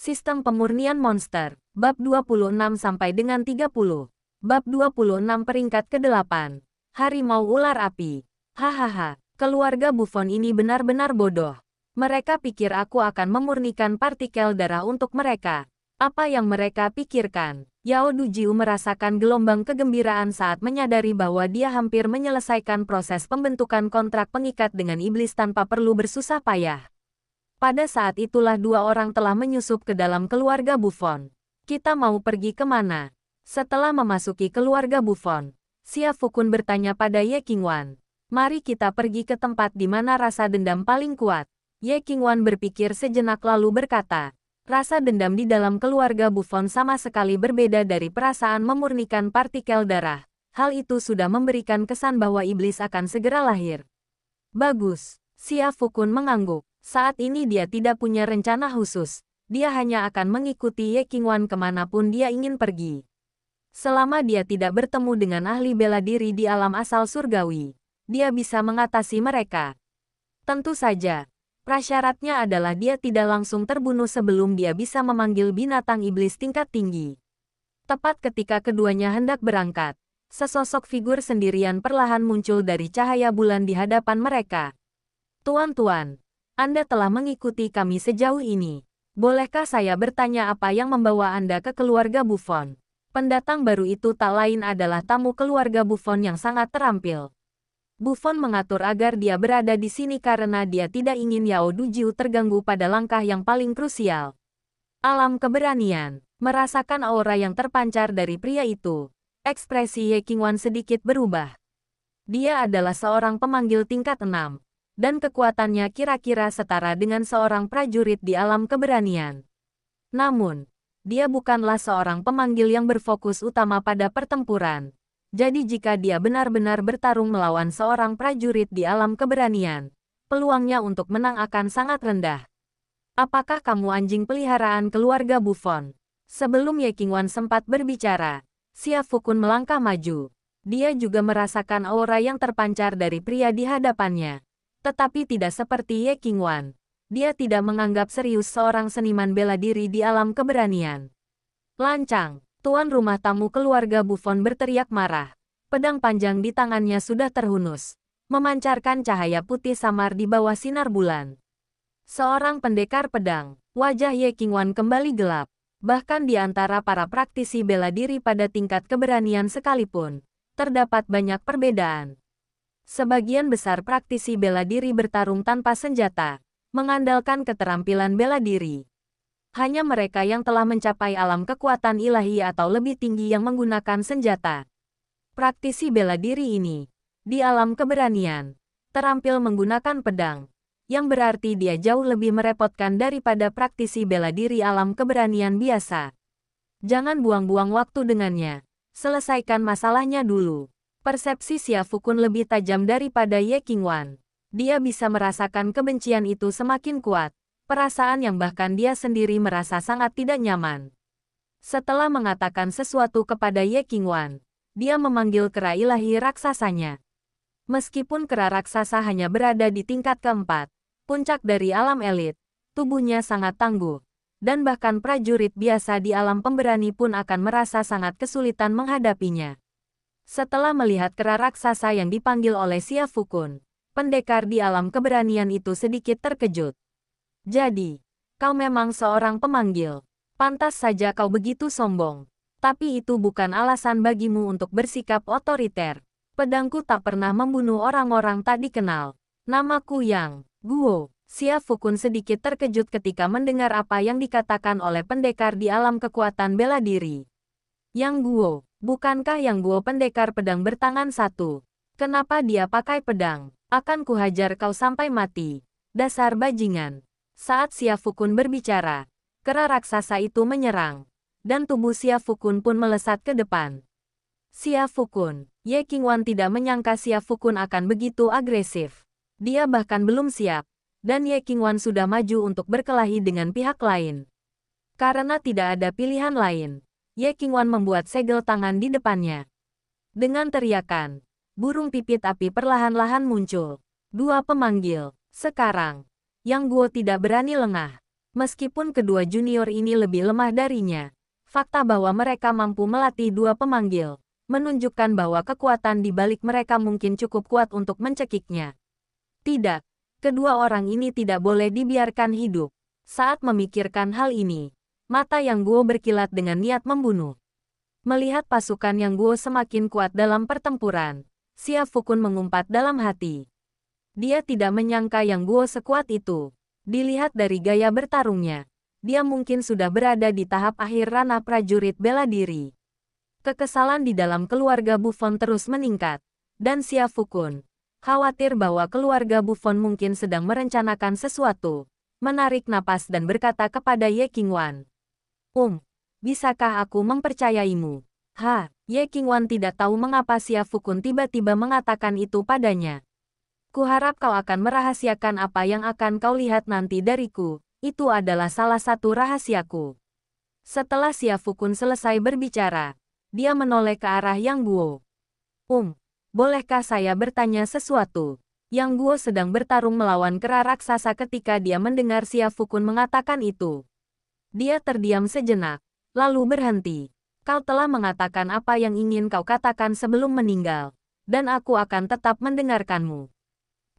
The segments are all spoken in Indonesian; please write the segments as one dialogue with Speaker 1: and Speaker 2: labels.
Speaker 1: Sistem pemurnian monster, bab 26-30. Bab 26 peringkat ke-8. Harimau ular api. Hahaha, keluarga Buffon ini benar-benar bodoh. Mereka pikir aku akan memurnikan partikel darah untuk mereka. Apa yang mereka pikirkan? Yao Dujiu merasakan gelombang kegembiraan saat menyadari bahwa dia hampir menyelesaikan proses pembentukan kontrak pengikat dengan iblis tanpa perlu bersusah payah. Pada saat itulah dua orang telah menyusup ke dalam keluarga Buffon. Kita mau pergi kemana? Setelah memasuki keluarga Buffon, Xia Fukun bertanya pada Ye Qingwan. Mari kita pergi ke tempat di mana rasa dendam paling kuat. Ye Qingwan berpikir sejenak lalu berkata, rasa dendam di dalam keluarga Buffon sama sekali berbeda dari perasaan memurnikan partikel darah. Hal itu sudah memberikan kesan bahwa iblis akan segera lahir. Bagus, Xia Fukun mengangguk. Saat ini dia tidak punya rencana khusus. Dia hanya akan mengikuti Ye Qingwan kemanapun dia ingin pergi. Selama dia tidak bertemu dengan ahli bela diri di alam asal surgawi, dia bisa mengatasi mereka. Tentu saja, prasyaratnya adalah dia tidak langsung terbunuh sebelum dia bisa memanggil binatang iblis tingkat tinggi. Tepat ketika keduanya hendak berangkat, sesosok figur sendirian perlahan muncul dari cahaya bulan di hadapan mereka. Tuan-tuan, Anda telah mengikuti kami sejauh ini. Bolehkah saya bertanya apa yang membawa Anda ke keluarga Buffon? Pendatang baru itu tak lain adalah tamu keluarga Buffon yang sangat terampil. Buffon mengatur agar dia berada di sini karena dia tidak ingin Yao Dujiu terganggu pada langkah yang paling krusial. Alam keberanian. Merasakan aura yang terpancar dari pria itu, ekspresi Ye Qingwan sedikit berubah. Dia adalah seorang pemanggil tingkat 6. Dan kekuatannya kira-kira setara dengan seorang prajurit di alam keberanian. Namun, dia bukanlah seorang pemanggil yang berfokus utama pada pertempuran. Jadi jika dia benar-benar bertarung melawan seorang prajurit di alam keberanian, peluangnya untuk menang akan sangat rendah. Apakah kamu anjing peliharaan keluarga Buffon? Sebelum Ye Qingwan sempat berbicara, Xia Fukun melangkah maju. Dia juga merasakan aura yang terpancar dari pria di hadapannya. Tetapi tidak seperti Ye Qingwan. Dia tidak menganggap serius seorang seniman bela diri di alam keberanian. Lancang, tuan rumah tamu keluarga Buffon berteriak marah. Pedang panjang di tangannya sudah terhunus, memancarkan cahaya putih samar di bawah sinar bulan. Seorang pendekar pedang, wajah Ye Qingwan kembali gelap. Bahkan di antara para praktisi bela diri pada tingkat keberanian sekalipun, terdapat banyak perbedaan. Sebagian besar praktisi bela diri bertarung tanpa senjata, mengandalkan keterampilan bela diri. Hanya mereka yang telah mencapai alam kekuatan ilahi atau lebih tinggi yang menggunakan senjata. Praktisi bela diri ini, di alam keberanian, terampil menggunakan pedang, yang berarti dia jauh lebih merepotkan daripada praktisi bela diri alam keberanian biasa. Jangan buang-buang waktu dengannya, selesaikan masalahnya dulu. Persepsi Xia Fukun lebih tajam daripada Ye Qingwan. Dia bisa merasakan kebencian itu semakin kuat, perasaan yang bahkan dia sendiri merasa sangat tidak nyaman. Setelah mengatakan sesuatu kepada Ye Qingwan, dia memanggil kera ilahi raksasanya. Meskipun kera raksasa hanya berada di tingkat keempat, puncak dari alam elit, tubuhnya sangat tangguh, dan bahkan prajurit biasa di alam pemberani pun akan merasa sangat kesulitan menghadapinya. Setelah melihat kera raksasa yang dipanggil oleh Xia Fukun, pendekar di alam keberanian itu sedikit terkejut. Jadi, kau memang seorang pemanggil. Pantas saja kau begitu sombong. Tapi itu bukan alasan bagimu untuk bersikap otoriter. Pedangku tak pernah membunuh orang-orang tak dikenal. Namaku Yang Guo. Xia Fukun sedikit terkejut ketika mendengar apa yang dikatakan oleh pendekar di alam kekuatan bela diri. Yang Guo. Bukankah Yang Guo pendekar pedang bertangan satu? Kenapa dia pakai pedang? Akan kuhajar kau sampai mati. Dasar bajingan. Saat Xia Fukun berbicara, kera raksasa itu menyerang. Dan tubuh Xia Fukun pun melesat ke depan. Xia Fukun. Ye Qingwan tidak menyangka Xia Fukun akan begitu agresif. Dia bahkan belum siap. Dan Ye Qingwan sudah maju untuk berkelahi dengan pihak lain. Karena tidak ada pilihan lain, Ye Qingwan membuat segel tangan di depannya. Dengan teriakan, burung pipit api perlahan-lahan muncul. Dua pemanggil. Sekarang, Yang Guo tidak berani lengah. Meskipun kedua junior ini lebih lemah darinya, fakta bahwa mereka mampu melatih dua pemanggil menunjukkan bahwa kekuatan di balik mereka mungkin cukup kuat untuk mencekiknya. Tidak, kedua orang ini tidak boleh dibiarkan hidup. Saat memikirkan hal ini, mata Yang Guo berkilat dengan niat membunuh. Melihat pasukan Yang Guo semakin kuat dalam pertempuran, Xia Fukun mengumpat dalam hati. Dia tidak menyangka Yang Guo sekuat itu. Dilihat dari gaya bertarungnya, dia mungkin sudah berada di tahap akhir ranah prajurit bela diri. Kekesalan di dalam keluarga Buffon terus meningkat, dan Xia Fukun khawatir bahwa keluarga Buffon mungkin sedang merencanakan sesuatu, menarik napas dan berkata kepada Ye Qingwan. Bisakah aku mempercayaimu? Ye Qingwan tidak tahu mengapa Xia Fukun tiba-tiba mengatakan itu padanya. Kuharap kau akan merahasiakan apa yang akan kau lihat nanti dariku, itu adalah salah satu rahasiaku. Setelah Xia Fukun selesai berbicara, dia menoleh ke arah Yang Guo. Bolehkah saya bertanya sesuatu? Yang Guo sedang bertarung melawan kera raksasa ketika dia mendengar Xia Fukun mengatakan itu. Dia terdiam sejenak, lalu berhenti. Kau telah mengatakan apa yang ingin kau katakan sebelum meninggal, dan aku akan tetap mendengarkanmu.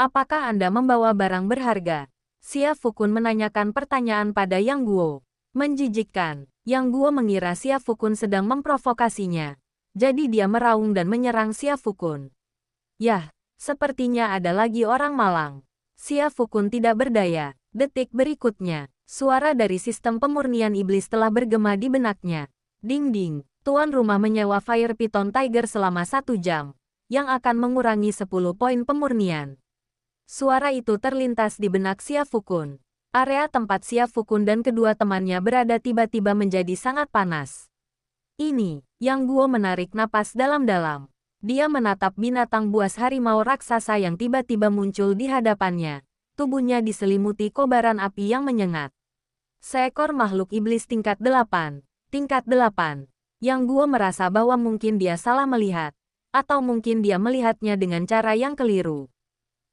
Speaker 1: Apakah Anda membawa barang berharga? Xia Fukun menanyakan pertanyaan pada Yang Guo. Menjijikkan, Yang Guo mengira Xia Fukun sedang memprovokasinya. Jadi dia meraung dan menyerang Xia Fukun. Yah, sepertinya ada lagi orang malang. Xia Fukun tidak berdaya. Detik berikutnya, suara dari sistem pemurnian iblis telah bergema di benaknya. Ding-ding, tuan rumah menyewa Fire Python Tiger selama 1 jam, yang akan mengurangi 10 poin pemurnian. Suara itu terlintas di benak Xia Fukun. Area tempat Xia Fukun dan kedua temannya berada tiba-tiba menjadi sangat panas. Ini, Yang Guo menarik napas dalam-dalam. Dia menatap binatang buas harimau raksasa yang tiba-tiba muncul di hadapannya. Tubuhnya diselimuti kobaran api yang menyengat. Seekor makhluk iblis tingkat 8. Tingkat 8. Yang Guo merasa bahwa mungkin dia salah melihat. Atau mungkin dia melihatnya dengan cara yang keliru.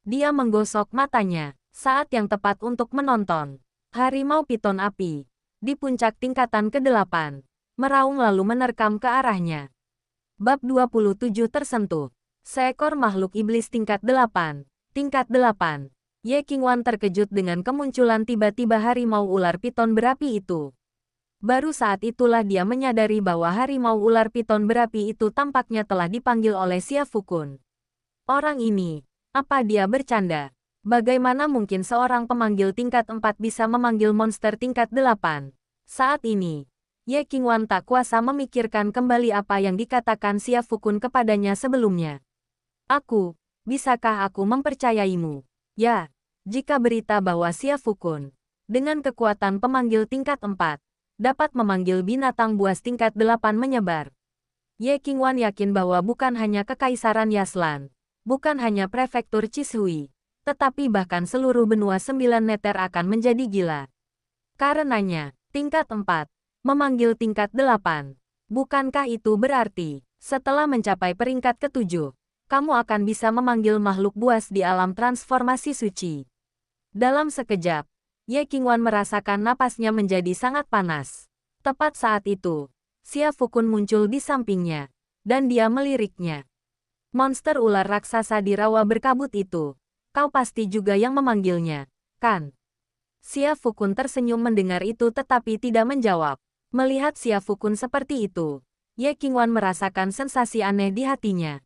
Speaker 1: Dia menggosok matanya. Saat yang tepat untuk menonton. Harimau piton api. Di puncak tingkatan ke-8. Meraung lalu menerkam ke arahnya. Bab 27 tersentuh. Seekor makhluk iblis tingkat 8. Tingkat 8. Ye Qingwan terkejut dengan kemunculan tiba-tiba harimau ular piton berapi itu. Baru saat itulah dia menyadari bahwa harimau ular piton berapi itu tampaknya telah dipanggil oleh Xia Fukun. Orang ini, apa dia bercanda? Bagaimana mungkin seorang pemanggil tingkat 4 bisa memanggil monster tingkat 8? Saat ini, Ye Qingwan tak kuasa memikirkan kembali apa yang dikatakan Xia Fukun kepadanya sebelumnya. Bisakah aku mempercayaimu? Ya, jika berita bahwa Xia Fukun, dengan kekuatan pemanggil tingkat 4, dapat memanggil binatang buas tingkat 8 menyebar. Ye Qingwan yakin bahwa bukan hanya Kekaisaran Yaslan, bukan hanya Prefektur Chishui, tetapi bahkan seluruh benua 9 neter akan menjadi gila. Karenanya, tingkat 4, memanggil tingkat 8. Bukankah itu berarti, setelah mencapai peringkat ke-7, kamu akan bisa memanggil makhluk buas di alam transformasi suci? Dalam sekejap, Ye Qingwan merasakan napasnya menjadi sangat panas. Tepat saat itu, Xia Fukun muncul di sampingnya, dan dia meliriknya. Monster ular raksasa di rawa berkabut itu, kau pasti juga yang memanggilnya, kan? Xia Fukun tersenyum mendengar itu tetapi tidak menjawab. Melihat Xia Fukun seperti itu, Ye Qingwan merasakan sensasi aneh di hatinya.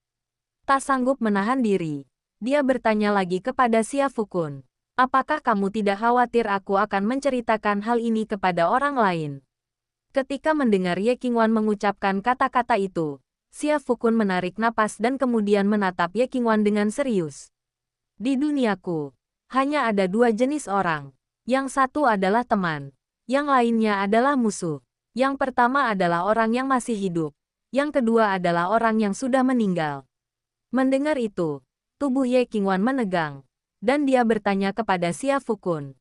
Speaker 1: Tak sanggup menahan diri, dia bertanya lagi kepada Xia Fukun. Apakah kamu tidak khawatir aku akan menceritakan hal ini kepada orang lain? Ketika mendengar Ye Qingwan mengucapkan kata-kata itu, Xia Fukun menarik napas dan kemudian menatap Ye Qingwan dengan serius. Di duniaku, hanya ada 2 jenis orang. Yang satu adalah teman, yang lainnya adalah musuh. Yang pertama adalah orang yang masih hidup, yang kedua adalah orang yang sudah meninggal. Mendengar itu, tubuh Ye Qingwan menegang, dan dia bertanya kepada Xia Fukun.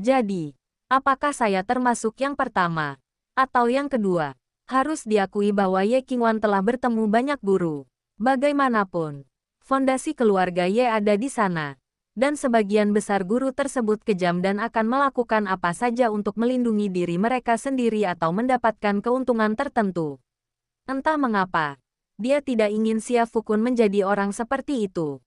Speaker 1: Jadi, apakah saya termasuk yang pertama, atau yang kedua? Harus diakui bahwa Ye Qingwan telah bertemu banyak guru. Bagaimanapun, fondasi keluarga Ye ada di sana. Dan sebagian besar guru tersebut kejam dan akan melakukan apa saja untuk melindungi diri mereka sendiri atau mendapatkan keuntungan tertentu. Entah mengapa, dia tidak ingin Xia Fukun menjadi orang seperti itu.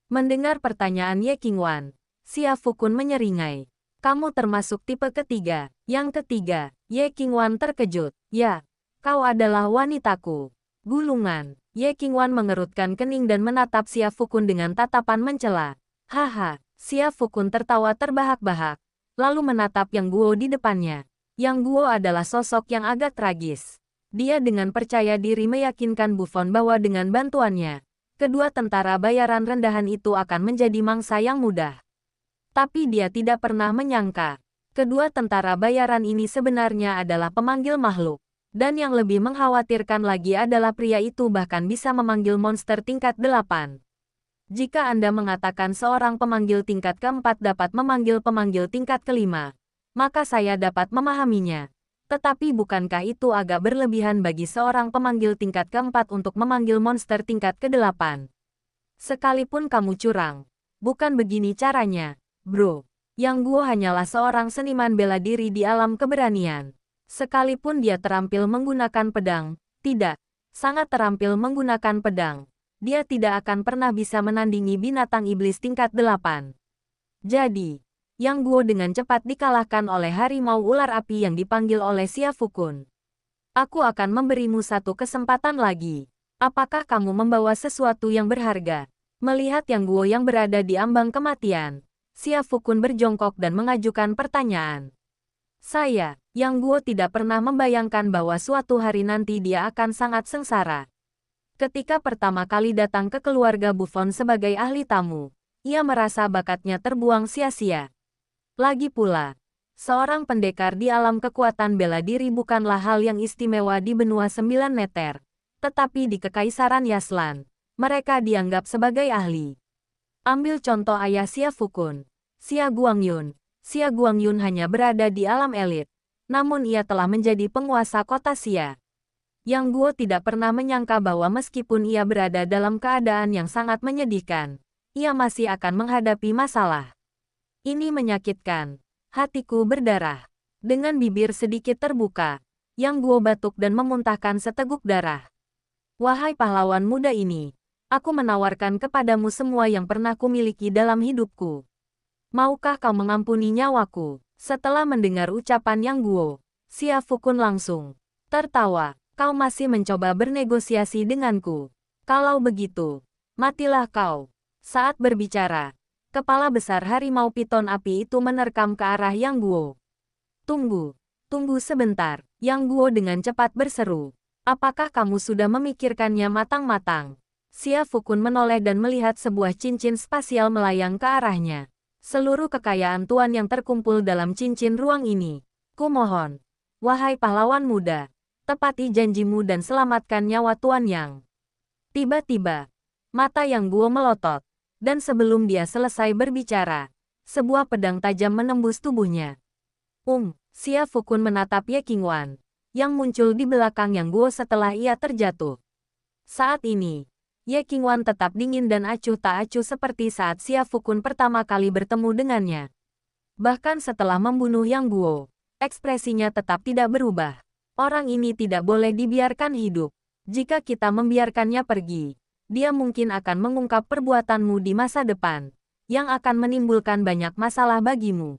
Speaker 1: Mendengar pertanyaan Ye Qingwan, Xia Fukun menyeringai. Kamu termasuk tipe ketiga. Yang ketiga, Ye Qingwan terkejut. Ya, kau adalah wanitaku. Gulungan. Ye Qingwan mengerutkan kening dan menatap Xia Fukun dengan tatapan mencela. Haha, Xia Fukun tertawa terbahak-bahak, lalu menatap Yang Guo di depannya. Yang Guo adalah sosok yang agak tragis. Dia dengan percaya diri meyakinkan Buffon bahwa dengan bantuannya, kedua tentara bayaran rendahan itu akan menjadi mangsa yang mudah. Tapi dia tidak pernah menyangka, kedua tentara bayaran ini sebenarnya adalah pemanggil makhluk. Dan yang lebih mengkhawatirkan lagi adalah pria itu bahkan bisa memanggil monster tingkat 8. Jika Anda mengatakan seorang pemanggil tingkat keempat dapat memanggil pemanggil tingkat kelima, maka saya dapat memahaminya. Tetapi bukankah itu agak berlebihan bagi seorang pemanggil tingkat keempat untuk memanggil monster tingkat ke-8? Sekalipun kamu curang, bukan begini caranya, bro. Yang Guo hanyalah seorang seniman bela diri di alam keberanian. Sekalipun dia terampil menggunakan pedang, tidak, sangat terampil menggunakan pedang, dia tidak akan pernah bisa menandingi binatang iblis tingkat 8. Jadi, Yang Guo dengan cepat dikalahkan oleh harimau ular api yang dipanggil oleh Xia Fukun. Aku akan memberimu satu kesempatan lagi. Apakah kamu membawa sesuatu yang berharga? Melihat Yang Guo yang berada di ambang kematian, Xia Fukun berjongkok dan mengajukan pertanyaan. Yang Guo tidak pernah membayangkan bahwa suatu hari nanti dia akan sangat sengsara. Ketika pertama kali datang ke keluarga Buffon sebagai ahli tamu, ia merasa bakatnya terbuang sia-sia. Lagi pula, seorang pendekar di alam kekuatan bela diri bukanlah hal yang istimewa di benua 9 meter, tetapi di Kekaisaran Yaslan, mereka dianggap sebagai ahli. Ambil contoh ayah Xia Fukun, Xia Guangyun. Xia Guangyun hanya berada di alam elit, namun ia telah menjadi penguasa kota Xia. Yang Guo tidak pernah menyangka bahwa meskipun ia berada dalam keadaan yang sangat menyedihkan, ia masih akan menghadapi masalah. Ini menyakitkan. Hatiku berdarah. Dengan bibir sedikit terbuka, Yang Guo batuk dan memuntahkan seteguk darah. Wahai pahlawan muda ini, aku menawarkan kepadamu semua yang pernah kumiliki dalam hidupku. Maukah kau mengampuni nyawaku? Setelah mendengar ucapan Yang Guo, Xia Fukun langsung tertawa. Kau masih mencoba bernegosiasi denganku. Kalau begitu, matilah kau. Saat berbicara, kepala besar harimau piton api itu menerkam ke arah Yang Guo. Tunggu sebentar, Yang Guo dengan cepat berseru. Apakah kamu sudah memikirkannya matang-matang? Xia Fukun menoleh dan melihat sebuah cincin spasial melayang ke arahnya. Seluruh kekayaan Tuan yang terkumpul dalam cincin ruang ini. Kumohon, wahai pahlawan muda, tepati janjimu dan selamatkan nyawa Tuan Yang. Tiba-tiba, mata Yang Guo melotot. Dan sebelum dia selesai berbicara, sebuah pedang tajam menembus tubuhnya. Xia Fukun menatap Ye Qingwan, yang muncul di belakang Yang Guo setelah ia terjatuh. Saat ini, Ye Qingwan tetap dingin dan acuh tak acuh seperti saat Xia Fukun pertama kali bertemu dengannya. Bahkan setelah membunuh Yang Guo, ekspresinya tetap tidak berubah. Orang ini tidak boleh dibiarkan hidup. Jika kita membiarkannya pergi, dia mungkin akan mengungkap perbuatanmu di masa depan, yang akan menimbulkan banyak masalah bagimu.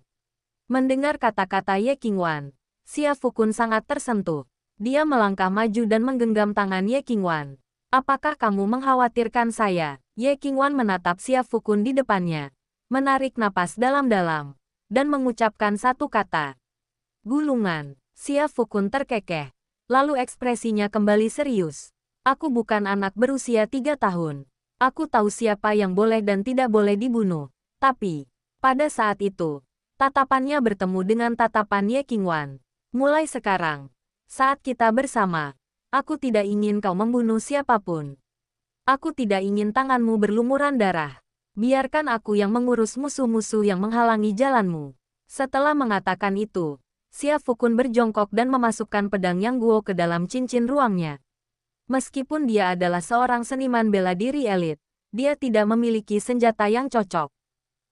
Speaker 1: Mendengar kata-kata Ye Qingwan, Xia Fukun sangat tersentuh. Dia melangkah maju dan menggenggam tangan Ye Qingwan. Apakah kamu mengkhawatirkan saya? Ye Qingwan menatap Xia Fukun di depannya, menarik napas dalam-dalam, dan mengucapkan satu kata. Gulungan. Xia Fukun terkekeh, lalu ekspresinya kembali serius. Aku bukan anak berusia 3 tahun. Aku tahu siapa yang boleh dan tidak boleh dibunuh. Tapi, pada saat itu, tatapannya bertemu dengan tatapan Ye Qingwan. Mulai sekarang, saat kita bersama, aku tidak ingin kau membunuh siapapun. Aku tidak ingin tanganmu berlumuran darah. Biarkan aku yang mengurus musuh-musuh yang menghalangi jalanmu. Setelah mengatakan itu, Xia Fukun berjongkok dan memasukkan pedang Yang Guo ke dalam cincin ruangnya. Meskipun dia adalah seorang seniman bela diri elit, dia tidak memiliki senjata yang cocok.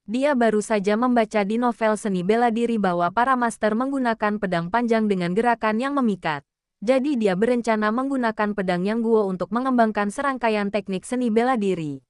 Speaker 1: Dia baru saja membaca di novel seni bela diri bahwa para master menggunakan pedang panjang dengan gerakan yang memikat. Jadi dia berencana menggunakan pedang yang Guo untuk mengembangkan serangkaian teknik seni bela diri.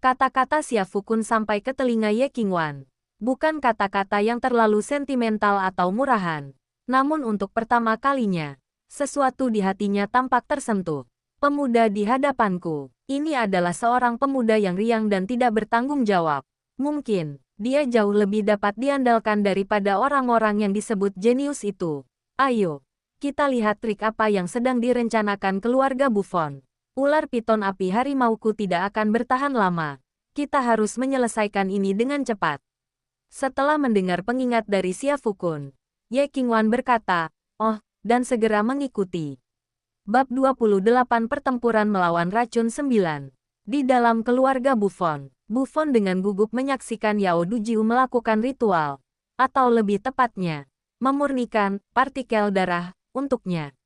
Speaker 1: Kata-kata Xia Fukun sampai ke telinga Ye Qingwan. Bukan kata-kata yang terlalu sentimental atau murahan. Namun untuk pertama kalinya, sesuatu di hatinya tampak tersentuh. Pemuda di hadapanku, ini adalah seorang pemuda yang riang dan tidak bertanggung jawab. Mungkin, dia jauh lebih dapat diandalkan daripada orang-orang yang disebut jenius itu. Ayo, kita lihat trik apa yang sedang direncanakan keluarga Buffon. Ular piton api harimauku tidak akan bertahan lama. Kita harus menyelesaikan ini dengan cepat. Setelah mendengar pengingat dari Xia Fukun, Ye Qingwan berkata, "Oh," dan segera mengikuti. Bab 28 Pertempuran Melawan Racun 9. Di dalam keluarga Buffon, Buffon dengan gugup menyaksikan Yao Dujiu melakukan ritual, atau lebih tepatnya, memurnikan partikel darah untuknya.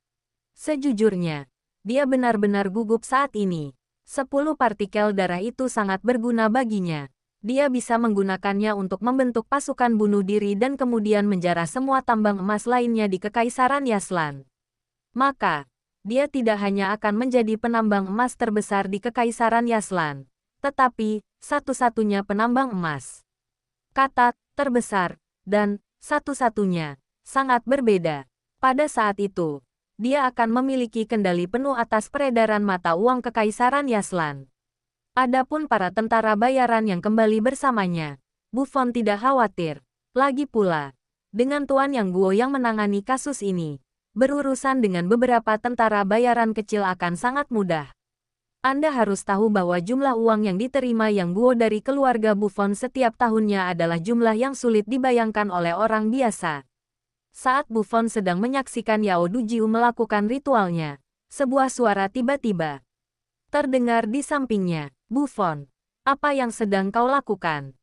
Speaker 1: Sejujurnya, dia benar-benar gugup saat ini. 10 partikel darah itu sangat berguna baginya. Dia bisa menggunakannya untuk membentuk pasukan bunuh diri dan kemudian menjarah semua tambang emas lainnya di Kekaisaran Yaslan. Maka, dia tidak hanya akan menjadi penambang emas terbesar di Kekaisaran Yaslan, tetapi satu-satunya penambang emas. Kata terbesar dan satu-satunya sangat berbeda. Pada saat itu, dia akan memiliki kendali penuh atas peredaran mata uang Kekaisaran Yaslan. Adapun para tentara bayaran yang kembali bersamanya, Buffon tidak khawatir. Lagi pula, dengan Tuan Yang Guo yang menangani kasus ini, berurusan dengan beberapa tentara bayaran kecil akan sangat mudah. Anda harus tahu bahwa jumlah uang yang diterima Yang Guo dari keluarga Buffon setiap tahunnya adalah jumlah yang sulit dibayangkan oleh orang biasa. Saat Buffon sedang menyaksikan Yao Dujiu melakukan ritualnya, sebuah suara tiba-tiba terdengar di sampingnya. "Buffon, apa yang sedang kau lakukan?"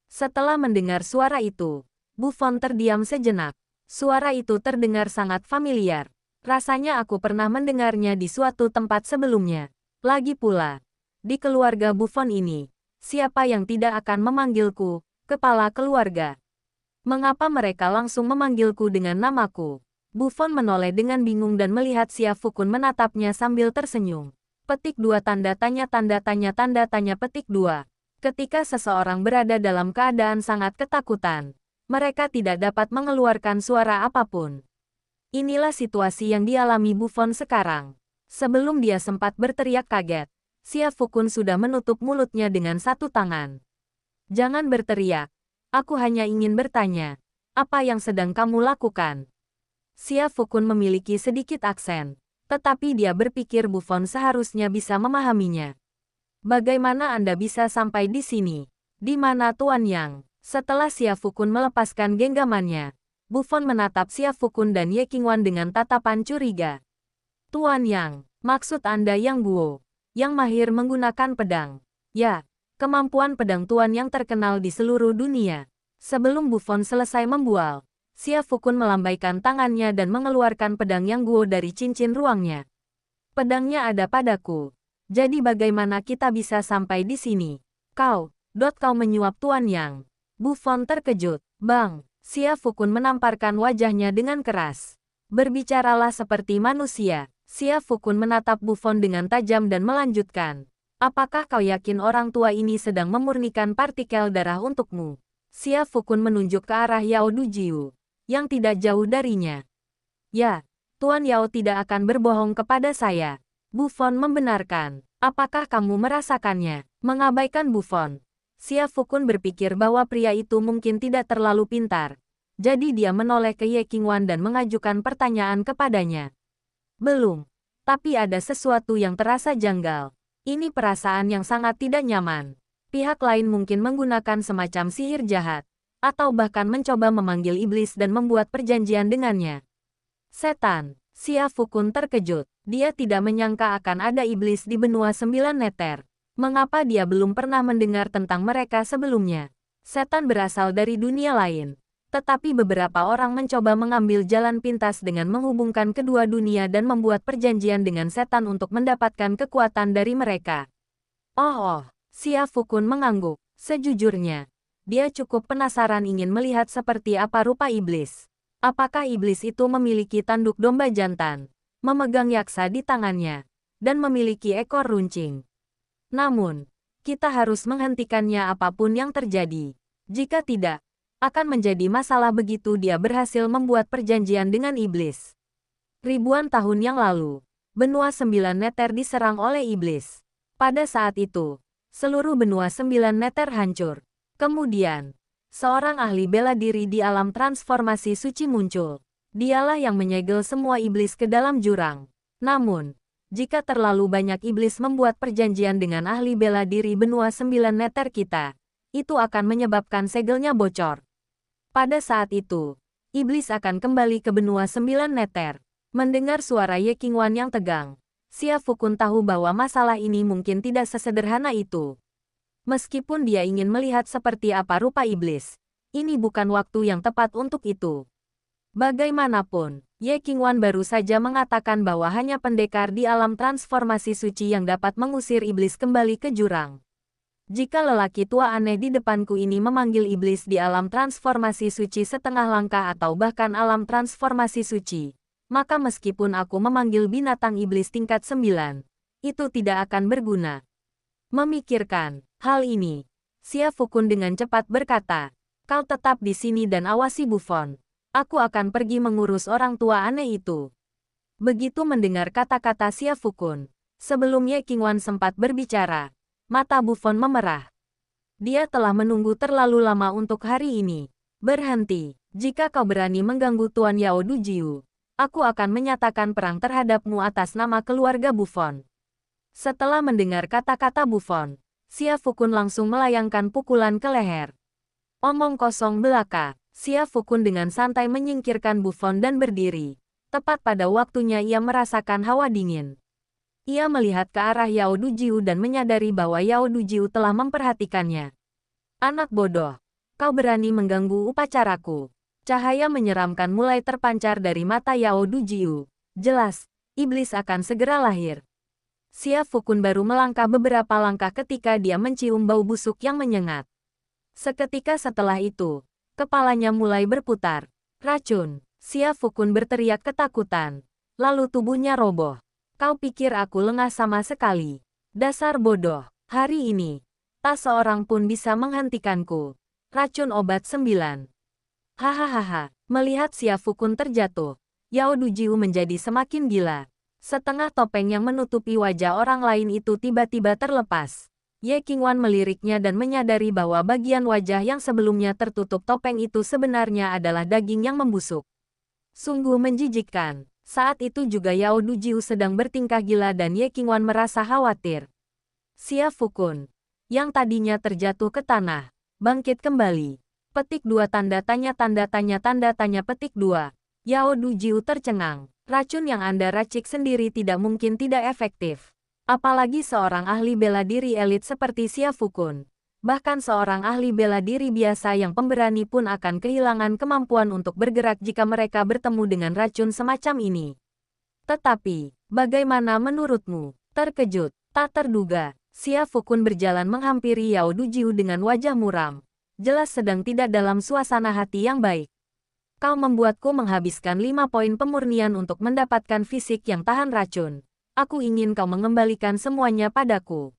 Speaker 1: Setelah mendengar suara itu, Buffon terdiam sejenak. Suara itu terdengar sangat familiar. Rasanya aku pernah mendengarnya di suatu tempat sebelumnya. Lagi pula, di keluarga Buffon ini, siapa yang tidak akan memanggilku, kepala keluarga? Mengapa mereka langsung memanggilku dengan namaku? Buffon menoleh dengan bingung dan melihat Xia Fukun menatapnya sambil tersenyum. Petik 2 tanda tanya petik 2. Ketika seseorang berada dalam keadaan sangat ketakutan, mereka tidak dapat mengeluarkan suara apapun. Inilah situasi yang dialami Buffon sekarang. Sebelum dia sempat berteriak kaget, Xia Fukun sudah menutup mulutnya dengan satu tangan. "Jangan berteriak. Aku hanya ingin bertanya, apa yang sedang kamu lakukan?" Xia Fukun memiliki sedikit aksen, tetapi dia berpikir Buffon seharusnya bisa memahaminya. "Bagaimana Anda bisa sampai di sini? Di mana Tuan Yang?" Setelah Xia Fukun melepaskan genggamannya, Buffon menatap Xia Fukun dan Ye Qingwan dengan tatapan curiga. "Tuan Yang, maksud Anda Yang Guo, yang mahir menggunakan pedang?" "Ya, kemampuan pedang Tuan yang terkenal di seluruh dunia." Sebelum Buffon selesai membual, Xia Fukun melambaikan tangannya dan mengeluarkan pedang Yang Guo dari cincin ruangnya. "Pedangnya ada padaku. Jadi bagaimana kita bisa sampai di sini?" Kau menyuap Tuan Yang." Buffon terkejut. "Bang." Xia Fukun menamparkan wajahnya dengan keras. "Berbicaralah seperti manusia." Xia Fukun menatap Buffon dengan tajam dan melanjutkan. "Apakah kau yakin orang tua ini sedang memurnikan partikel darah untukmu?" Xia Fukun menunjuk ke arah Yao Dujiu, yang tidak jauh darinya. "Ya, Tuan Yao tidak akan berbohong kepada saya." Buffon membenarkan. "Apakah kamu merasakannya?" Mengabaikan Buffon, Xia Fukun berpikir bahwa pria itu mungkin tidak terlalu pintar. Jadi dia menoleh ke Ye Qingwan dan mengajukan pertanyaan kepadanya. "Belum. Tapi ada sesuatu yang terasa janggal. Ini perasaan yang sangat tidak nyaman. Pihak lain mungkin menggunakan semacam sihir jahat, atau bahkan mencoba memanggil iblis dan membuat perjanjian dengannya." "Setan." Xia Fukun terkejut. Dia tidak menyangka akan ada iblis di benua 9 neter. Mengapa dia belum pernah mendengar tentang mereka sebelumnya? Setan berasal dari dunia lain. Tetapi beberapa orang mencoba mengambil jalan pintas dengan menghubungkan kedua dunia dan membuat perjanjian dengan setan untuk mendapatkan kekuatan dari mereka. Xia Fukun mengangguk. "Sejujurnya, Dia cukup penasaran ingin melihat seperti apa rupa iblis. Apakah iblis itu memiliki tanduk domba jantan, memegang yaksa di tangannya, dan memiliki ekor runcing. Namun, kita harus menghentikannya apapun yang terjadi. Jika tidak, akan menjadi masalah begitu dia berhasil membuat perjanjian dengan iblis. Ribuan tahun yang lalu, benua 9 Nether diserang oleh iblis. Pada saat itu, seluruh benua 9 Nether hancur. Kemudian, seorang ahli bela diri di alam transformasi suci muncul. Dialah yang menyegel semua iblis ke dalam jurang. Namun, jika terlalu banyak iblis membuat perjanjian dengan ahli bela diri benua 9 Nether kita, itu akan menyebabkan segelnya bocor. Pada saat itu, iblis akan kembali ke benua 9 Nether. Mendengar suara Ye Qingwan yang tegang, Xia Fukun tahu bahwa masalah ini mungkin tidak sesederhana itu. Meskipun dia ingin melihat seperti apa rupa iblis, ini bukan waktu yang tepat untuk itu. Bagaimanapun, Ye Qingwan baru saja mengatakan bahwa hanya pendekar di alam transformasi suci yang dapat mengusir iblis kembali ke jurang. Jika lelaki tua aneh di depanku ini memanggil iblis di alam transformasi suci setengah langkah atau bahkan alam transformasi suci, maka meskipun aku memanggil binatang iblis tingkat 9, itu tidak akan berguna. Memikirkan hal ini, Xia Fukun dengan cepat berkata, "Kau tetap di sini dan awasi Buffon. Aku akan pergi mengurus orang tua aneh itu." Begitu mendengar kata-kata Xia Fukun, sebelum Ye Qingwan sempat berbicara, mata Buffon memerah. Dia telah menunggu terlalu lama untuk hari ini. Berhenti. Jika kau berani mengganggu Tuan Yao Dujiu, aku akan menyatakan perang terhadapmu atas nama keluarga Buffon. Setelah mendengar kata-kata Buffon, Xia Fukun langsung melayangkan pukulan ke leher. Omong kosong belaka. Xia Fukun dengan santai menyingkirkan Buffon dan berdiri. Tepat pada waktunya ia merasakan hawa dingin. Ia melihat ke arah Yao Dujiu dan menyadari bahwa Yao Dujiu telah memperhatikannya. "Anak bodoh, kau berani mengganggu upacaraku." Cahaya menyeramkan mulai terpancar dari mata Yao Dujiu. Jelas, iblis akan segera lahir. Xia Fukun baru melangkah beberapa langkah ketika dia mencium bau busuk yang menyengat. Seketika setelah itu, kepalanya mulai berputar. "Racun!" Xia Fukun berteriak ketakutan. Lalu tubuhnya roboh. "Kau pikir aku lengah sama sekali? Dasar bodoh. Hari ini, tak seorang pun bisa menghentikanku." Racun obat 9. Hahaha. Melihat Xia Fukun terjatuh, Yao Dujiu menjadi semakin gila. Setengah topeng yang menutupi wajah orang lain itu tiba-tiba terlepas. Ye Qingwan meliriknya dan menyadari bahwa bagian wajah yang sebelumnya tertutup topeng itu sebenarnya adalah daging yang membusuk. Sungguh menjijikkan. Saat itu juga Yao Dujiu sedang bertingkah gila dan Ye Qingwan merasa khawatir. Xia Fukun, yang tadinya terjatuh ke tanah, bangkit kembali. Petik 2 tanda tanya petik 2. Yao Dujiu tercengang. Racun yang Anda racik sendiri tidak mungkin tidak efektif. Apalagi seorang ahli bela diri elit seperti Xia Fukun. Bahkan seorang ahli bela diri biasa yang pemberani pun akan kehilangan kemampuan untuk bergerak jika mereka bertemu dengan racun semacam ini. Tetapi, bagaimana menurutmu? Terkejut, tak terduga, Xia Fukun berjalan menghampiri Yao Dujiu dengan wajah muram. Jelas sedang tidak dalam suasana hati yang baik. "Kau membuatku menghabiskan 5 poin pemurnian untuk mendapatkan fisik yang tahan racun. Aku ingin kau mengembalikan semuanya padaku."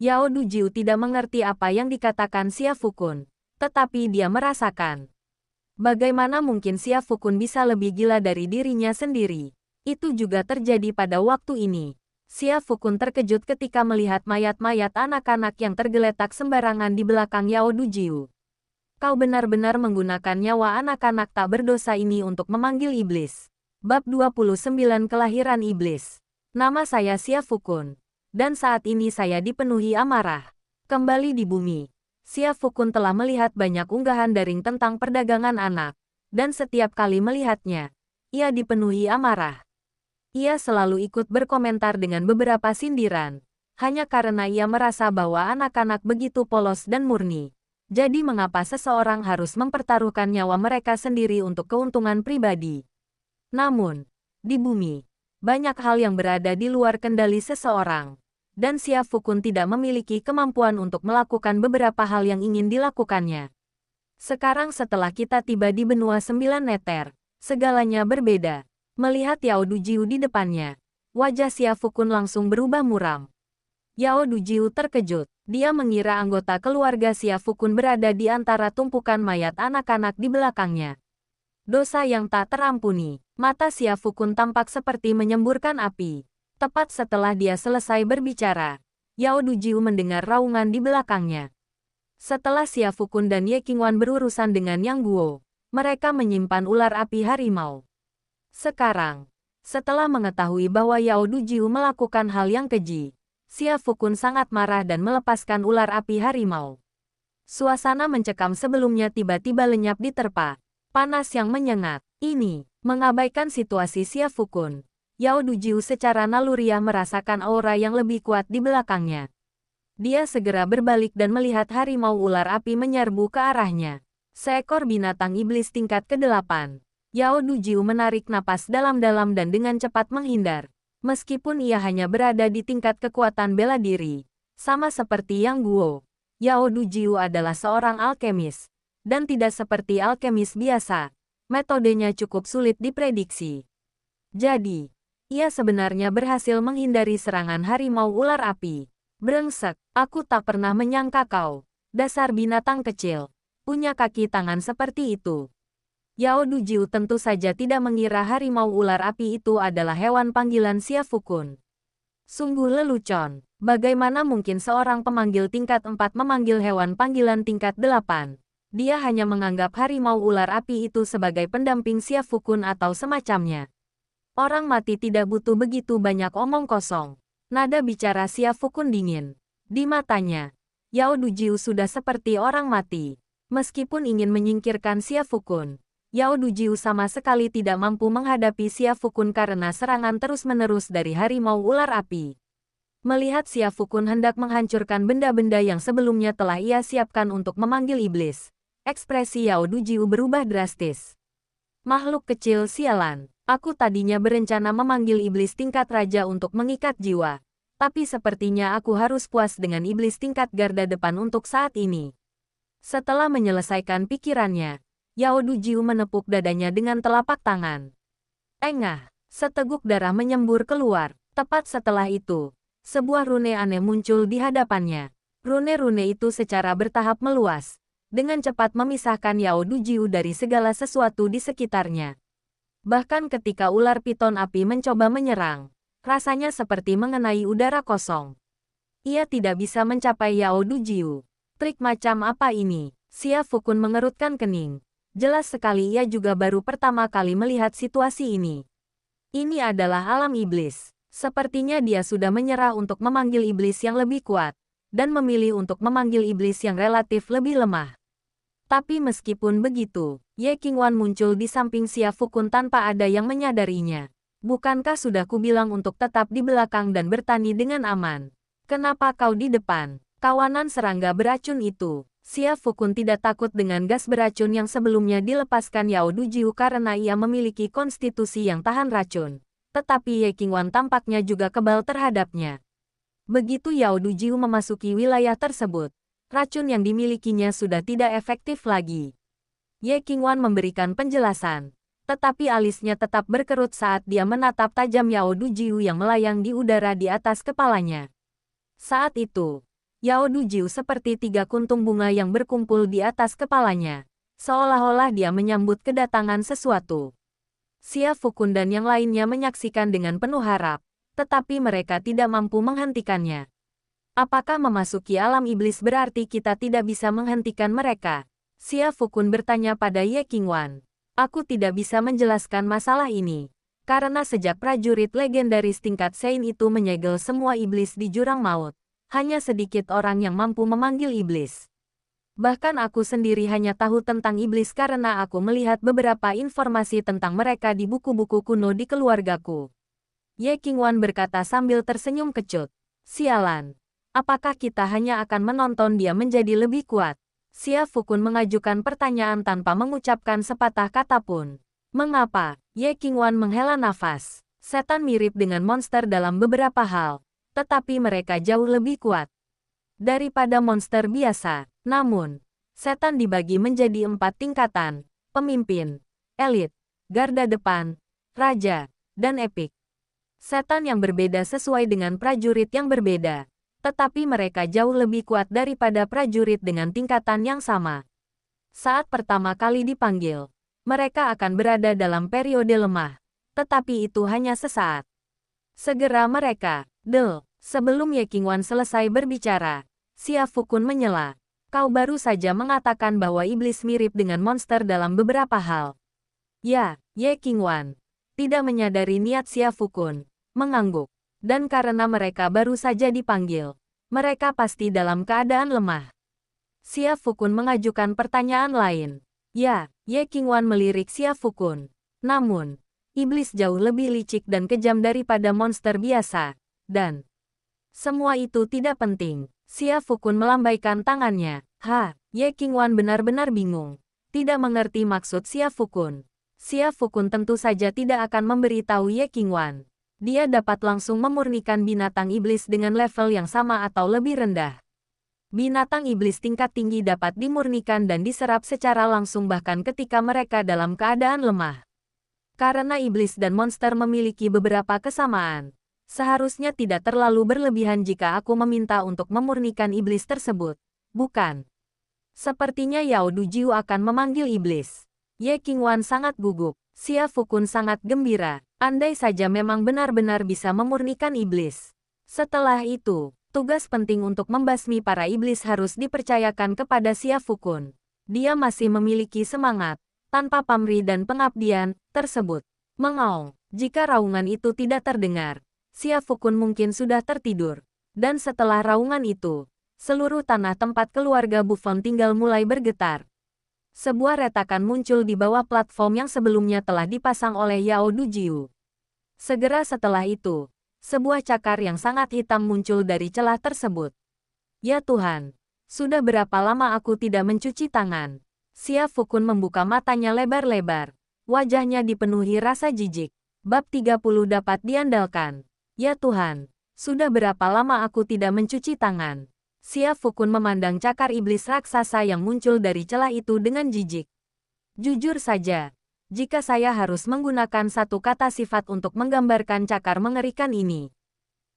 Speaker 1: Yao Dujiu tidak mengerti apa yang dikatakan Xia Fukun, tetapi dia merasakan. Bagaimana mungkin Xia Fukun bisa lebih gila dari dirinya sendiri? Itu juga terjadi pada waktu ini. Xia Fukun terkejut ketika melihat mayat-mayat anak-anak yang tergeletak sembarangan di belakang Yao Dujiu. "Kau benar-benar menggunakan nyawa anak-anak tak berdosa ini untuk memanggil iblis." Bab 29 Kelahiran Iblis. Nama saya Xia Fukun. Dan saat ini saya dipenuhi amarah. Kembali di bumi, Xia Fukun telah melihat banyak unggahan daring tentang perdagangan anak. Dan setiap kali melihatnya, ia dipenuhi amarah. Ia selalu ikut berkomentar dengan beberapa sindiran. Hanya karena ia merasa bahwa anak-anak begitu polos dan murni. Jadi mengapa seseorang harus mempertaruhkan nyawa mereka sendiri untuk keuntungan pribadi? Namun, di bumi, banyak hal yang berada di luar kendali seseorang. dan Xia Fukun tidak memiliki kemampuan untuk melakukan beberapa hal yang ingin dilakukannya. Sekarang setelah kita tiba di benua 9 neter, segalanya berbeda. Melihat Yao Dujiu di depannya, wajah Xia Fukun langsung berubah muram. Yao Dujiu terkejut. Dia mengira anggota keluarga Xia Fukun berada di antara tumpukan mayat anak-anak di belakangnya. Dosa yang tak terampuni. Mata Xia Fukun tampak seperti menyemburkan api. Tepat setelah dia selesai berbicara, Yao Dujiu mendengar raungan di belakangnya. Setelah Xia Fukun dan Ye Qingwan berurusan dengan Yang Guo, mereka menyimpan ular api harimau. Sekarang, setelah mengetahui bahwa Yao Dujiu melakukan hal yang keji, Xia Fukun sangat marah dan melepaskan ular api harimau. Suasana mencekam sebelumnya tiba-tiba lenyap diterpa panas yang menyengat. Ini mengabaikan situasi Xia Fukun. Yao Dujiu secara naluriah merasakan aura yang lebih kuat di belakangnya. Dia segera berbalik dan melihat harimau ular api menyerbu ke arahnya. Seekor binatang iblis tingkat ke-8. Yao Dujiu menarik napas dalam-dalam dan dengan cepat menghindar. Meskipun ia hanya berada di tingkat kekuatan bela diri, sama seperti Yang Guo, Yao Dujiu adalah seorang alkemis. Dan tidak seperti alkemis biasa, metodenya cukup sulit diprediksi. Jadi, ia sebenarnya berhasil menghindari serangan harimau ular api. Brengsek, aku tak pernah menyangka kau, dasar binatang kecil, punya kaki tangan seperti itu. Yao Dujiu tentu saja tidak mengira harimau ular api itu adalah hewan panggilan Xia Fukun. Sungguh lelucon, bagaimana mungkin seorang pemanggil tingkat 4 memanggil hewan panggilan tingkat 8? Dia hanya menganggap harimau ular api itu sebagai pendamping Xia Fukun atau semacamnya. Orang mati tidak butuh begitu banyak omong kosong. Nada bicara Xia Fukun dingin. Di matanya, Yao Dujiu sudah seperti orang mati. Meskipun ingin menyingkirkan Xia Fukun, Yao Dujiu sama sekali tidak mampu menghadapi Xia Fukun karena serangan terus-menerus dari harimau ular api. Melihat Xia Fukun hendak menghancurkan benda-benda yang sebelumnya telah ia siapkan untuk memanggil iblis, ekspresi Yao Dujiu berubah drastis. Makhluk kecil sialan. Aku tadinya berencana memanggil iblis tingkat raja untuk mengikat jiwa. Tapi sepertinya aku harus puas dengan iblis tingkat garda depan untuk saat ini. Setelah menyelesaikan pikirannya, Yao Dujiu menepuk dadanya dengan telapak tangan. Engah, seteguk darah menyembur keluar. Tepat setelah itu, sebuah rune aneh muncul di hadapannya. Rune-rune itu secara bertahap meluas, dengan cepat memisahkan Yao Dujiu dari segala sesuatu di sekitarnya. Bahkan ketika ular piton api mencoba menyerang, rasanya seperti mengenai udara kosong. Ia tidak bisa mencapai Yao Dujiu. Trik macam apa ini? Xia Fukun mengerutkan kening. Jelas sekali ia juga baru pertama kali melihat situasi ini. Ini adalah alam iblis. Sepertinya dia sudah menyerah untuk memanggil iblis yang lebih kuat, dan memilih untuk memanggil iblis yang relatif lebih lemah. Tapi meskipun begitu, Ye Qingwan muncul di samping Xia Fukun tanpa ada yang menyadarinya. Bukankah sudah kubilang untuk tetap di belakang dan bertani dengan aman? Kenapa kau di depan? Kawanan serangga beracun itu. Xia Fukun tidak takut dengan gas beracun yang sebelumnya dilepaskan Yao Dujiu karena ia memiliki konstitusi yang tahan racun. Tetapi Ye Qingwan tampaknya juga kebal terhadapnya. Begitu Yao Dujiu memasuki wilayah tersebut, racun yang dimilikinya sudah tidak efektif lagi. Ye Qingwan memberikan penjelasan, tetapi alisnya tetap berkerut saat dia menatap tajam Yao Dujiu yang melayang di udara di atas kepalanya. Saat itu, Yao Dujiu seperti 3 kuntung bunga yang berkumpul di atas kepalanya, seolah-olah dia menyambut kedatangan sesuatu. Xia Fukun dan yang lainnya menyaksikan dengan penuh harap, tetapi mereka tidak mampu menghentikannya. Apakah memasuki alam iblis berarti kita tidak bisa menghentikan mereka? Xia Fukun bertanya pada Ye Qingwan. Aku tidak bisa menjelaskan masalah ini. Karena sejak prajurit legendaris tingkat Sein itu menyegel semua iblis di jurang maut, hanya sedikit orang yang mampu memanggil iblis. Bahkan aku sendiri hanya tahu tentang iblis karena aku melihat beberapa informasi tentang mereka di buku-buku kuno di keluargaku. Ye Qingwan berkata sambil tersenyum kecut. Sialan. Apakah kita hanya akan menonton dia menjadi lebih kuat? Xia Fukun mengajukan pertanyaan tanpa mengucapkan sepatah kata pun. Mengapa? Ye Qingwan menghela nafas. Setan mirip dengan monster dalam beberapa hal. tetapi mereka jauh lebih kuat daripada monster biasa. Namun, setan dibagi menjadi 4 tingkatan: pemimpin, elit, garda depan, raja, dan epik. Setan yang berbeda sesuai dengan prajurit yang berbeda, tetapi mereka jauh lebih kuat daripada prajurit dengan tingkatan yang sama. Saat pertama kali dipanggil, mereka akan berada dalam periode lemah, tetapi itu hanya sesaat. Segera mereka, sebelum Ye Qingwan selesai berbicara, Xia Fukun menyela. Kau baru saja mengatakan bahwa iblis mirip dengan monster dalam beberapa hal. Ya, Ye Qingwan tidak menyadari niat Xia Fukun, mengangguk. Dan karena mereka baru saja dipanggil, mereka pasti dalam keadaan lemah. Xia Fukun mengajukan pertanyaan lain. Ya, Ye Qingwan melirik Xia Fukun. Namun, iblis jauh lebih licik dan kejam daripada monster biasa. Dan semua itu tidak penting. Xia Fukun melambaikan tangannya. Ye Qingwan benar-benar bingung. Tidak mengerti maksud Xia Fukun. Xia Fukun tentu saja tidak akan memberitahu Ye Qingwan. Dia dapat langsung memurnikan binatang iblis dengan level yang sama atau lebih rendah. Binatang iblis tingkat tinggi dapat dimurnikan dan diserap secara langsung bahkan ketika mereka dalam keadaan lemah. Karena iblis dan monster memiliki beberapa kesamaan, seharusnya tidak terlalu berlebihan jika aku meminta untuk memurnikan iblis tersebut. Bukan. Sepertinya Yao Dujiu akan memanggil iblis. Ye Qingwan sangat gugup. Xia Fukun sangat gembira. Andai saja memang benar-benar bisa memurnikan iblis. Setelah itu, tugas penting untuk membasmi para iblis harus dipercayakan kepada Xia Fukun. Dia masih memiliki semangat, tanpa pamrih dan pengabdian, tersebut. Mengaung, jika raungan itu tidak terdengar, Xia Fukun mungkin sudah tertidur. Dan setelah raungan itu, seluruh tanah tempat keluarga Buffon tinggal mulai bergetar. Sebuah retakan muncul di bawah platform yang sebelumnya telah dipasang oleh Yao Dujiu. Segera setelah itu, sebuah cakar yang sangat hitam muncul dari celah tersebut. Ya Tuhan, sudah berapa lama aku tidak mencuci tangan? Xia Fukun membuka matanya lebar-lebar. Wajahnya dipenuhi rasa jijik. Bab 30 dapat diandalkan. Ya Tuhan, sudah berapa lama aku tidak mencuci tangan? Xia Fukun memandang cakar iblis raksasa yang muncul dari celah itu dengan jijik. Jujur saja, jika saya harus menggunakan satu kata sifat untuk menggambarkan cakar mengerikan ini,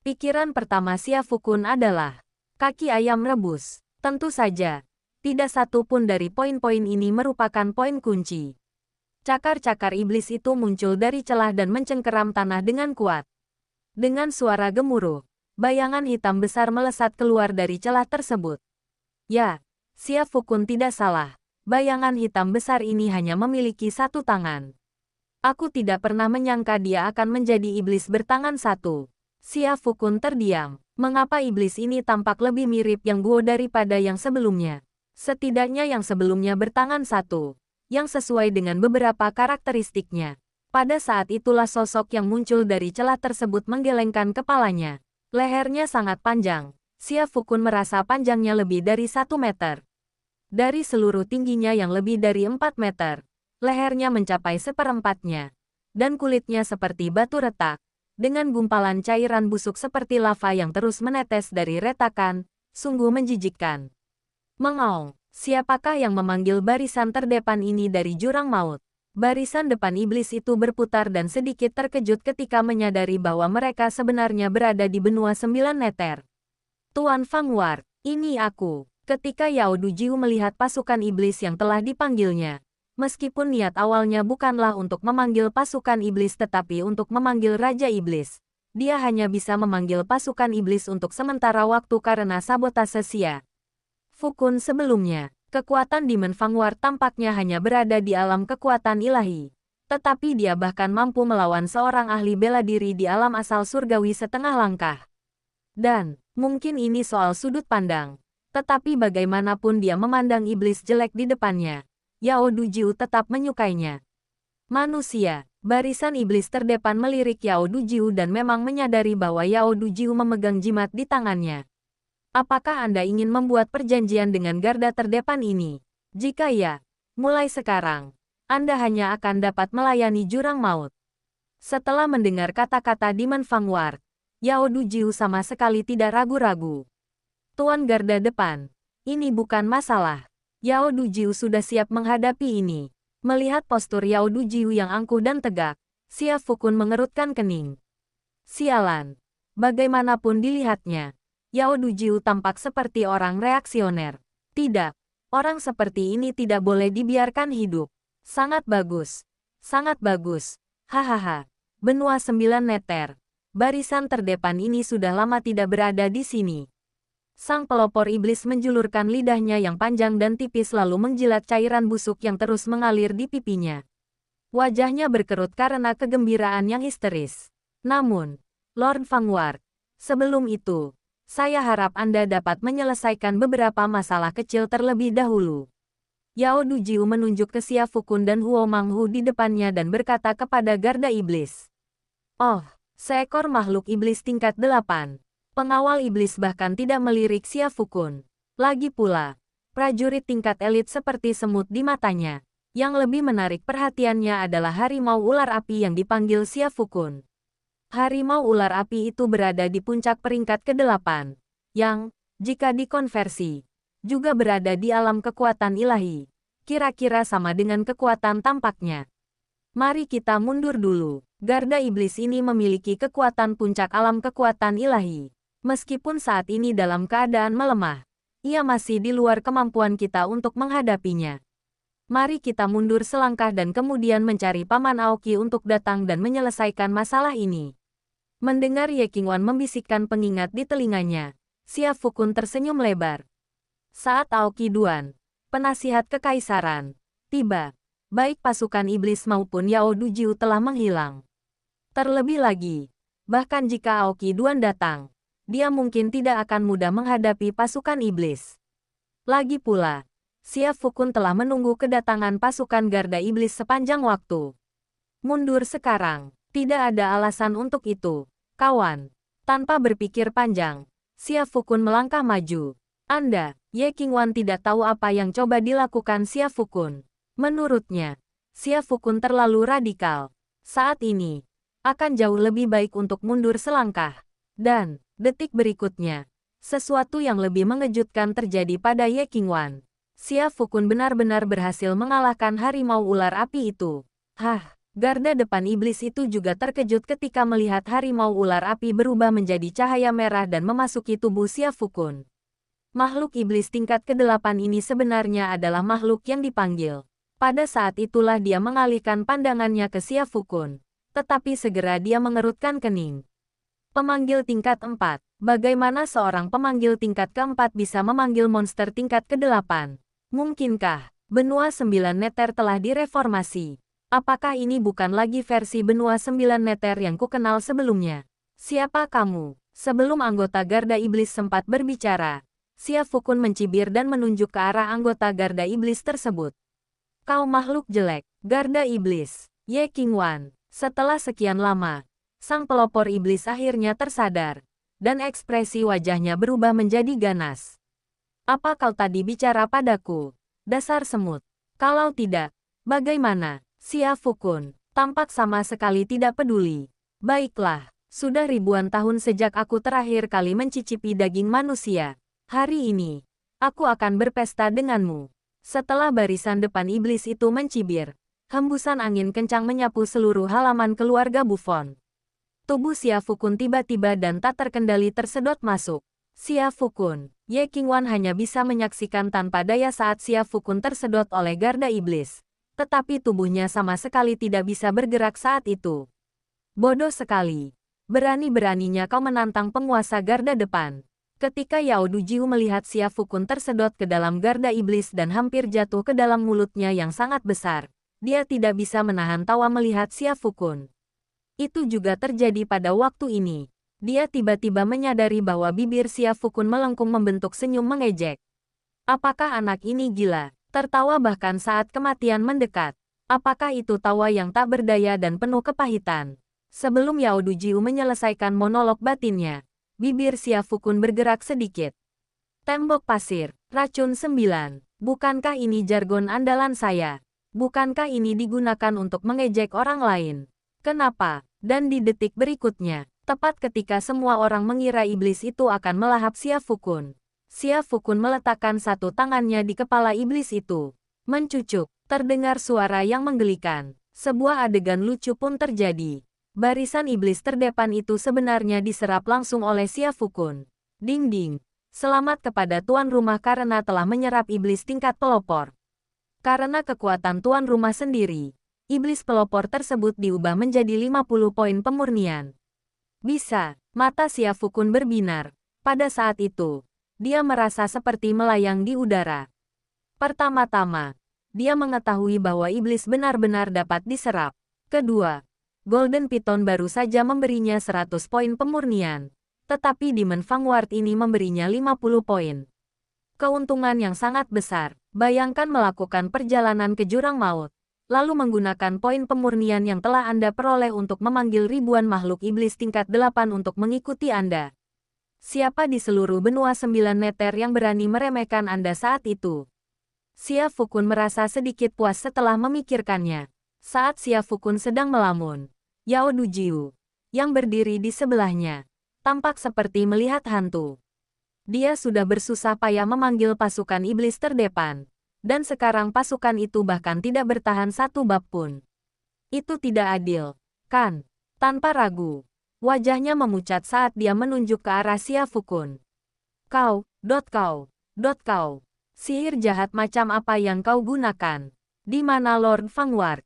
Speaker 1: pikiran pertama Xia Fukun adalah kaki ayam rebus. Tentu saja, tidak satu pun dari poin-poin ini merupakan poin kunci. Cakar-cakar iblis itu muncul dari celah dan mencengkeram tanah dengan kuat. Dengan suara gemuruh, bayangan hitam besar melesat keluar dari celah tersebut. Ya, Xia Fukun tidak salah. Bayangan hitam besar ini hanya memiliki satu tangan. Aku tidak pernah menyangka dia akan menjadi iblis bertangan satu. Xia Fukun terdiam. Mengapa iblis ini tampak lebih mirip Yang Guo daripada yang sebelumnya? Setidaknya yang sebelumnya bertangan satu, yang sesuai dengan beberapa karakteristiknya. Pada saat itulah sosok yang muncul dari celah tersebut menggelengkan kepalanya. Lehernya sangat panjang. Xia Fukun merasa panjangnya lebih dari 1 meter. Dari seluruh tingginya yang lebih dari 4 meter, lehernya mencapai seperempatnya. Dan kulitnya seperti batu retak, dengan gumpalan cairan busuk seperti lava yang terus menetes dari retakan, sungguh menjijikkan. Mengaung, siapakah yang memanggil barisan terdepan ini dari jurang maut? Barisan depan iblis itu berputar dan sedikit terkejut ketika menyadari bahwa mereka sebenarnya berada di benua 9 meter. Tuan Fangward, ini aku. Ketika Yao Dujiu melihat pasukan iblis yang telah dipanggilnya, meskipun niat awalnya bukanlah untuk memanggil pasukan iblis tetapi untuk memanggil Raja Iblis, dia hanya bisa memanggil pasukan iblis untuk sementara waktu karena sabotase Xia Fukun sebelumnya. Kekuatan Demon Fangward tampaknya hanya berada di alam kekuatan ilahi. Tetapi dia bahkan mampu melawan seorang ahli bela diri di alam asal surgawi setengah langkah. Dan, mungkin ini soal sudut pandang. Tetapi bagaimanapun dia memandang iblis jelek di depannya, Yao Dujiu tetap menyukainya. Manusia, barisan iblis terdepan melirik Yao Dujiu dan memang menyadari bahwa Yao Dujiu memegang jimat di tangannya. Apakah Anda ingin membuat perjanjian dengan garda terdepan ini? Jika ya, mulai sekarang, Anda hanya akan dapat melayani jurang maut. Setelah mendengar kata-kata Demon Fangward, Yao Dujiu sama sekali tidak ragu-ragu. Tuan garda depan, ini bukan masalah. Yao Dujiu sudah siap menghadapi ini. Melihat postur Yao Dujiu yang angkuh dan tegak, Xia Fukun mengerutkan kening. Sialan. Bagaimanapun dilihatnya, Yao Dujiu tampak seperti orang reaksioner. Tidak, orang seperti ini tidak boleh dibiarkan hidup. Sangat bagus. Sangat bagus. Hahaha. Benua 9 meter. Barisan terdepan ini sudah lama tidak berada di sini. Sang pelopor iblis menjulurkan lidahnya yang panjang dan tipis lalu menjilat cairan busuk yang terus mengalir di pipinya. Wajahnya berkerut karena kegembiraan yang histeris. Namun, Lord Fangward, sebelum itu, saya harap Anda dapat menyelesaikan beberapa masalah kecil terlebih dahulu. Yao Dujiu menunjuk ke Xia Fukun dan Huo Manghu di depannya dan berkata kepada garda iblis. Oh, seekor makhluk iblis tingkat 8. Pengawal iblis bahkan tidak melirik Xia Fukun. Lagi pula, prajurit tingkat elit seperti semut di matanya. Yang lebih menarik perhatiannya adalah harimau ular api yang dipanggil Xia Fukun. Harimau ular api itu berada di puncak peringkat ke-8, yang, jika dikonversi, juga berada di alam kekuatan ilahi. Kira-kira sama dengan kekuatan tampaknya. Mari kita mundur dulu. Garda iblis ini memiliki kekuatan puncak alam kekuatan ilahi. Meskipun saat ini dalam keadaan melemah, ia masih di luar kemampuan kita untuk menghadapinya. Mari kita mundur selangkah dan kemudian mencari Paman Aoki untuk datang dan menyelesaikan masalah ini. Mendengar Ye Qingwan membisikkan pengingat di telinganya, Xia Fukun tersenyum lebar. Saat Aoki Duan, penasihat kekaisaran, tiba, baik pasukan iblis maupun Yao Dujiu telah menghilang. Terlebih lagi, bahkan jika Aoki Duan datang, dia mungkin tidak akan mudah menghadapi pasukan iblis. Lagi pula, Xia Fukun telah menunggu kedatangan pasukan garda iblis sepanjang waktu. Mundur sekarang, tidak ada alasan untuk itu. Kawan, tanpa berpikir panjang, Xia Fukun melangkah maju. Anda, Ye Qingwan tidak tahu apa yang coba dilakukan Xia Fukun. Menurutnya, Xia Fukun terlalu radikal. Saat ini, akan jauh lebih baik untuk mundur selangkah. Dan, detik berikutnya, sesuatu yang lebih mengejutkan terjadi pada Ye Qingwan. Xia Fukun benar-benar berhasil mengalahkan harimau ular api itu. Hah! Garda depan iblis itu juga terkejut ketika melihat harimau ular api berubah menjadi cahaya merah dan memasuki tubuh Xia Fukun. Makhluk iblis tingkat ke-8 ini sebenarnya adalah makhluk yang dipanggil. Pada saat itulah dia mengalihkan pandangannya ke Xia Fukun. Tetapi segera dia mengerutkan kening. Pemanggil tingkat 4. Bagaimana seorang pemanggil tingkat ke-4 bisa memanggil monster tingkat ke-8? Mungkinkah benua 9 meter telah direformasi? Apakah ini bukan lagi versi benua 9 meter yang kukenal sebelumnya? Siapa kamu? Sebelum anggota garda iblis sempat berbicara, Xia Fukun mencibir dan menunjuk ke arah anggota garda iblis tersebut. Kau makhluk jelek, garda iblis, Ye Qingwan. Setelah sekian lama, sang pelopor iblis akhirnya tersadar, dan ekspresi wajahnya berubah menjadi ganas. Apa kau tadi bicara padaku? Dasar semut. Kalau tidak, bagaimana? Xia Fukun tampak sama sekali tidak peduli. Baiklah, sudah ribuan tahun sejak aku terakhir kali mencicipi daging manusia. Hari ini, aku akan berpesta denganmu. Setelah barisan depan iblis itu mencibir, hembusan angin kencang menyapu seluruh halaman keluarga Buffon. Tubuh Xia Fukun tiba-tiba dan tak terkendali tersedot masuk. Xia Fukun, Ye Qingwan hanya bisa menyaksikan tanpa daya saat Xia Fukun tersedot oleh garda iblis. Tetapi tubuhnya sama sekali tidak bisa bergerak saat itu. Bodoh sekali. Berani-beraninya kau menantang penguasa garda depan. Ketika Yao Dujiu melihat Xia Fukun tersedot ke dalam garda iblis dan hampir jatuh ke dalam mulutnya yang sangat besar, dia tidak bisa menahan tawa melihat Xia Fukun. Itu juga terjadi pada waktu ini. Dia tiba-tiba menyadari bahwa bibir Xia Fukun melengkung membentuk senyum mengejek. Apakah anak ini gila? Tertawa bahkan saat kematian mendekat. Apakah itu tawa yang tak berdaya dan penuh kepahitan? Sebelum Yao Dujiu menyelesaikan monolog batinnya, bibir Xia Fukun bergerak sedikit. Tembok pasir, racun 9. Bukankah ini jargon andalan saya? Bukankah ini digunakan untuk mengejek orang lain? Kenapa? Dan di detik berikutnya, Tepat ketika semua orang mengira iblis itu akan melahap Xia Fukun. Xia Fukun meletakkan satu tangannya di kepala iblis itu. Mencucuk, terdengar suara yang menggelikan. Sebuah adegan lucu pun terjadi. Barisan iblis terdepan itu sebenarnya diserap langsung oleh Xia Fukun. Ding-ding. Selamat kepada tuan rumah karena telah menyerap iblis tingkat pelopor. Karena kekuatan tuan rumah sendiri, iblis pelopor tersebut diubah menjadi 50 poin pemurnian. Bisa, mata Xia Fukun berbinar. Pada saat itu, dia merasa seperti melayang di udara. Pertama-tama, dia mengetahui bahwa iblis benar-benar dapat diserap. Kedua, Golden Python baru saja memberinya 100 poin pemurnian. Tetapi Demon Vanguard ini memberinya 50 poin. Keuntungan yang sangat besar. Bayangkan melakukan perjalanan ke jurang maut, lalu menggunakan poin pemurnian yang telah Anda peroleh untuk memanggil ribuan makhluk iblis tingkat 8 untuk mengikuti Anda. Siapa di seluruh benua 9 meter yang berani meremehkan Anda saat itu? Xia Fukun merasa sedikit puas setelah memikirkannya. Saat Xia Fukun sedang melamun, Yao Dujiu, yang berdiri di sebelahnya, tampak seperti melihat hantu. Dia sudah bersusah payah memanggil pasukan iblis terdepan. Dan sekarang pasukan itu bahkan tidak bertahan satu bab pun. Itu tidak adil, kan? Tanpa ragu, wajahnya memucat saat dia menunjuk ke arah Xia Fukun. Kau. Sihir jahat macam apa yang kau gunakan? Di mana Lord Vanguard?